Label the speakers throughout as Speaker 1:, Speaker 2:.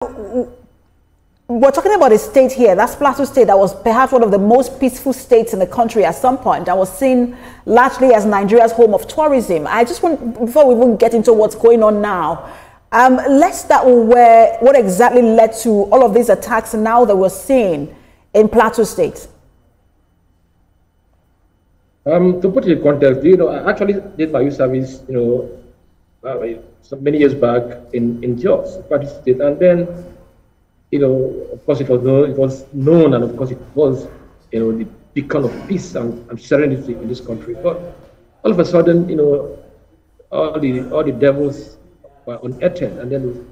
Speaker 1: we're talking about a state here, that's Plateau State, that was perhaps one of the most peaceful states in the country at some point, and was seen largely as Nigeria's home of tourism. I just want, before we even get into what's going on now, let's start with what exactly led to all of these attacks now that we're seeing in Plateau State.
Speaker 2: To put it in context, I actually did my youth service, so many years back in Jos, Plateau State, and then, of course, it was known, and of course, it was, the beacon of peace and serenity in this country. But all of a sudden, all the devils were unearthed, and then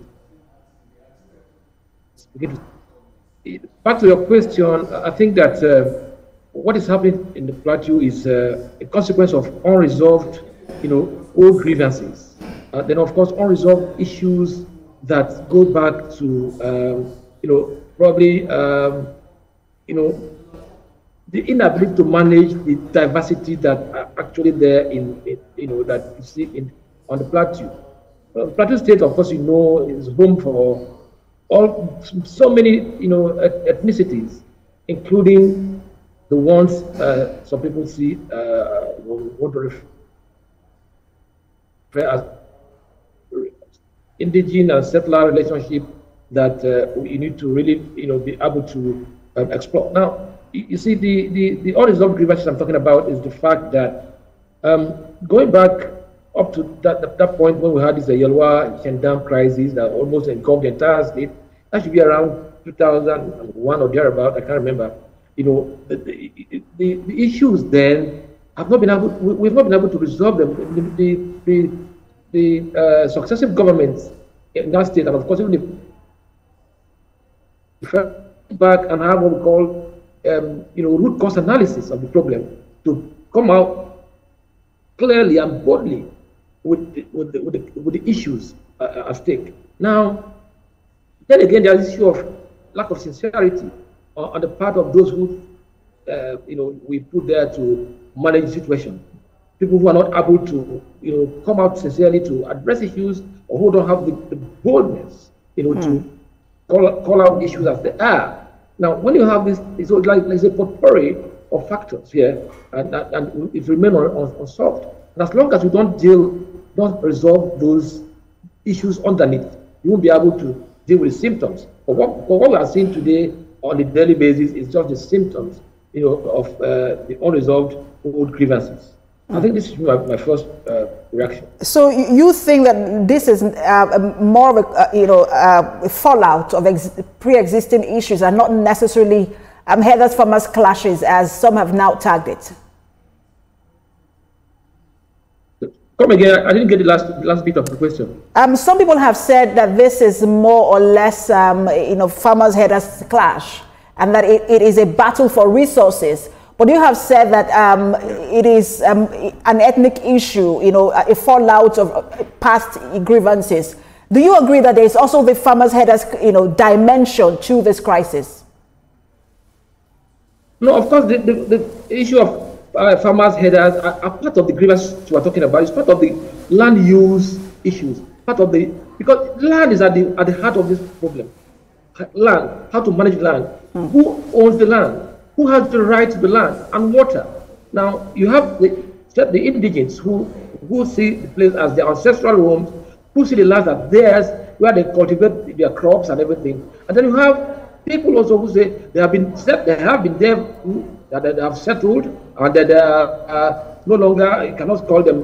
Speaker 2: back to your question, I think that what is happening in the Plateau is a consequence of unresolved, old grievances. Then, of course, unresolved issues that go back to, probably, the inability to manage the diversity that are actually there that you see on the Plateau. Plateau State, of course, is home for so many, ethnicities, including the ones some people see want to refer as indigenous and settler relationship that you need to really, be able to explore. Now, you see, the unresolved grievances I'm talking about is the fact that going back up to that point when we had this Yelwa Dam crisis that almost engulfed the entire state, that should be around 2001 or thereabout, I can't remember. The issues then have not been able. We've not been able to resolve them. The successive governments in that state, and of course, even back and have what we call, root cause analysis of the problem to come out clearly and boldly with the issues at stake. Now, then again, there is the issue of lack of sincerity on the part of those who, we put there to manage the situation. People who are not able to, come out sincerely to address issues, or who don't have the boldness, to call out issues as they are. Now, when you have this, it's like a potpourri of factors here, and it remains unsolved. And as long as you don't resolve those issues underneath, you won't be able to deal with the symptoms. But what we are seeing today on a daily basis is just the symptoms, of the unresolved old grievances. I think this is my first reaction. So
Speaker 1: you think that this is more of a fallout of pre-existing issues and not necessarily herders farmers clashes, as some have now tagged it?
Speaker 2: Come again. I didn't get the last bit of the question.
Speaker 1: Some people have said that this is more or less, farmers herders clash, and that it is a battle for resources. But you have said that it is an ethnic issue, a fallout of past grievances. Do you agree that there is also the farmers herders, dimension to this crisis?
Speaker 2: No, of course, the issue of farmers herders are part of the grievances we are talking about. It's part of the land use issues. Because land is at the heart of this problem. Land, how to manage land. Who owns the land? Who has the right to the land and water? Now, you have the indigenous who see the place as their ancestral homes, who see the land as theirs, where they cultivate their crops and everything. And then you have people also who say they have been there, that they have settled, and that they are no longer, you cannot call them,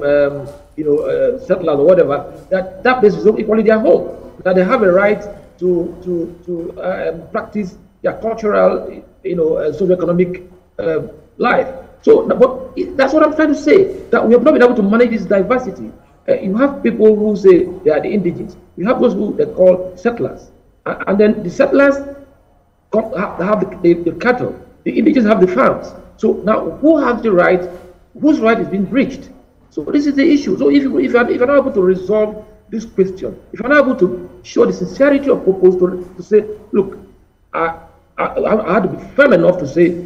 Speaker 2: settlers or whatever, that place is equally their home, that they have a right to practice their cultural, socio-economic life. So, but that's what I'm trying to say, that we have not been able to manage this diversity. You have people who say they are the indigenous. You have those who they call settlers. And then the settlers have the cattle. The indigenous have the farms. So now, who has the right? Whose right is being breached? So this is the issue. So if you're not able to resolve this question, if you're not able to show the sincerity of purpose to say, look, I had to be firm enough to say,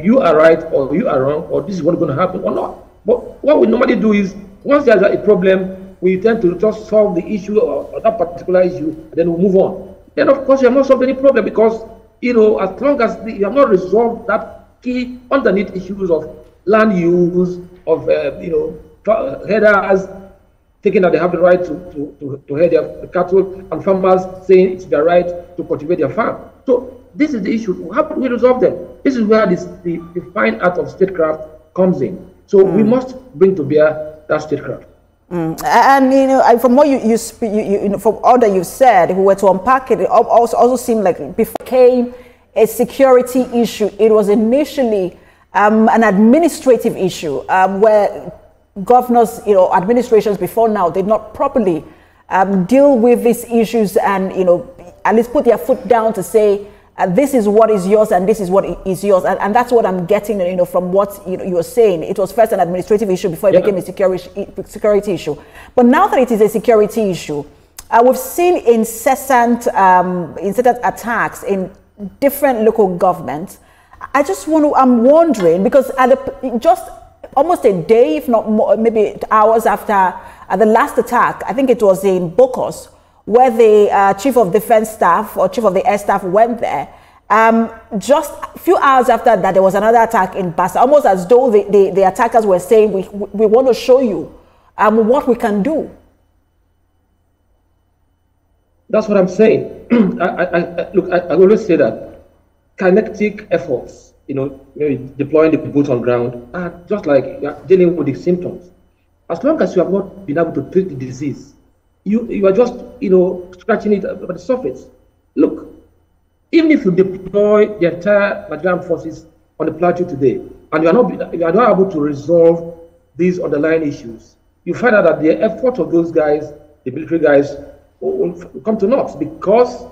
Speaker 2: you are right or you are wrong, or this is what's going to happen or not. But what we normally do is, once there's a problem, we tend to just solve the issue or that particular issue, and then we move on. then of course you have not solved any problem, because as long as you have not resolved that key underneath issues of land use, of headers thinking that they have the right to head their cattle, and farmers saying it's their right to cultivate their farm. So this is the issue. How do we resolve them? This is where the fine art of statecraft comes in. So we must bring to bear that statecraft.
Speaker 1: And from what you from all that you've said, if we were to unpack it, it also seemed like before it became a security issue, it was initially an administrative issue where governors, administrations before now did not properly deal with these issues and at least put their foot down to say this is what is yours and this is what is yours, and that's what I'm getting from what you're saying. It was first an administrative issue before it became a security issue, but now that it is a security issue, we've seen incessant attacks in different local governments. I'm wondering, because just almost a day, if not more, maybe hours after the last attack, I think it was in Bokos, where the chief of defense staff or chief of the air staff went there. Just a few hours after that, there was another attack in Bassa, almost as though the attackers were saying, we want to show you what we can do.
Speaker 2: That's what I'm saying. Look, I always say that kinetic efforts, maybe deploying the boots on ground, are just like dealing with the symptoms. As long as you have not been able to treat the disease, you are just scratching it at the surface. Look, even if you deploy the entire Nigerian forces on the plateau today, and you are not able to resolve these underlying issues, you find out that the effort of those guys, the military guys, will come to naught, because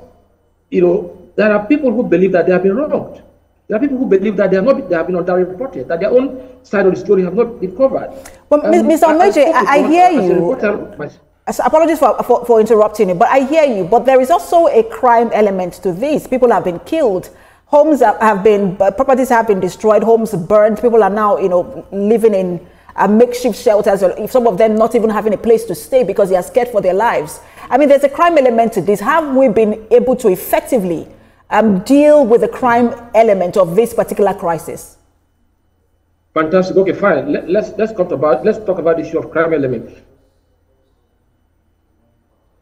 Speaker 2: there are people who believe that they have been wronged. There are people who believe that they have been underreported, that their own side of the story have not been covered.
Speaker 1: But Mr. Omeje, I hear you. Apologies for interrupting you, but I hear you. But there is also a crime element to this. People have been killed. Homes have been, properties have been destroyed, homes burned. People are now, living in makeshift shelters, or some of them not even having a place to stay because they are scared for their lives. I mean, there's a crime element to this. Have we been able to effectively deal with the crime element of this particular crisis?
Speaker 2: Fantastic. Okay, fine. Let's talk about the issue of crime element.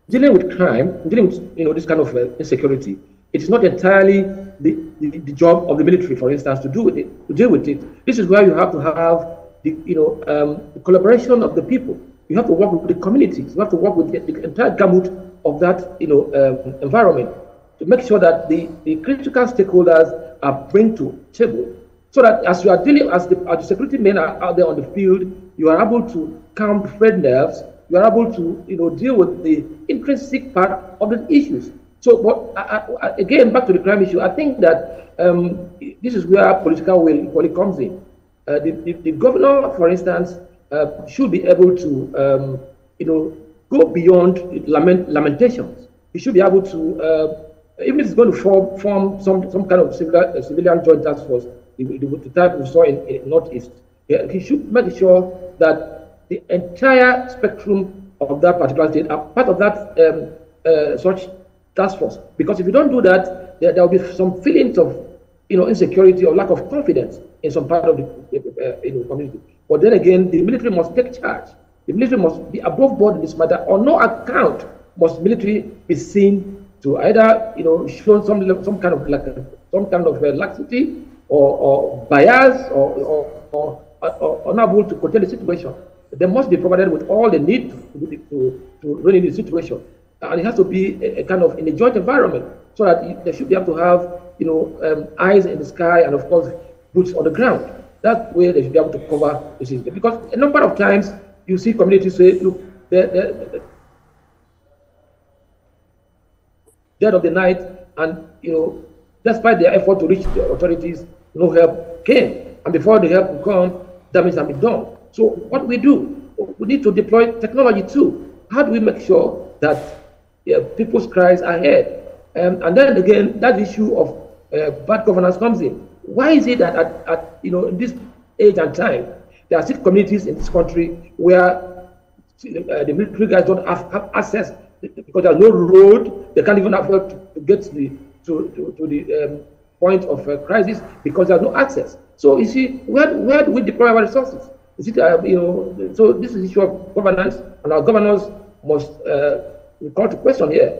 Speaker 2: Dealing with crime, dealing with this kind of insecurity, it is not entirely the job of the military, for instance, to deal with it. This is where you have to have the collaboration of the people. You have to work with the communities. You have to work with the entire gamut of that environment to make sure that the critical stakeholders are brought to table, so that as you are dealing, as the security men are out there on the field, you are able to calm frayed nerves. You are able to deal with the intrinsic part of the issues. So, but again, back to the crime issue, I think that this is where political will equally comes in. The governor, for instance, should be able to go beyond lamentations. He should be able to, even if it's going to form some kind of civilian joint task force, the type we saw in Northeast, he should make sure that the entire spectrum of that particular state are part of that such task force. Because if you don't do that, there will be some feelings of insecurity or lack of confidence in some part of the community. But then again, the military must take charge. The military must be above board in this matter. On no account must military be seen to either show some kind of laxity or bias or unable to contain the situation. They must be provided with all they need to run in the situation, and it has to be a kind of in a joint environment, so that they should be able to have eyes in the sky and of course boots on the ground. That way they should be able to cover the system. Because a number of times you see communities say, look, the dead of the night, and despite their effort to reach the authorities, no help came, and before the help could come, damage has been done. So what we do, we need to deploy technology too. How do we make sure that people's cries are heard? And then again, that issue of bad governance comes in. Why is it that in this age and time, there are still communities in this country where the military guys don't have access, because there's no road, they can't even afford to get to the point of crisis because there's no access. So you see, where do we deploy our resources? Is it so this is the issue of governance, and our governors must be called to question here.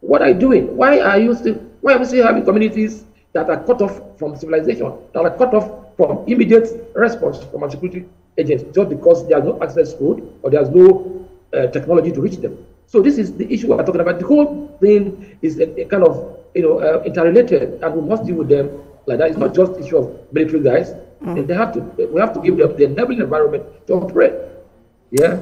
Speaker 2: What are you doing? Why are we still having communities that are cut off from civilization, that are cut off from immediate response from our security agents, just because there's no access code or there's no technology to reach them? So this is the issue we're talking about. The whole thing is a kind of interrelated, and we must deal with them like that. It's not just the issue of military guys. We have to give them the enabling environment to operate. Yeah.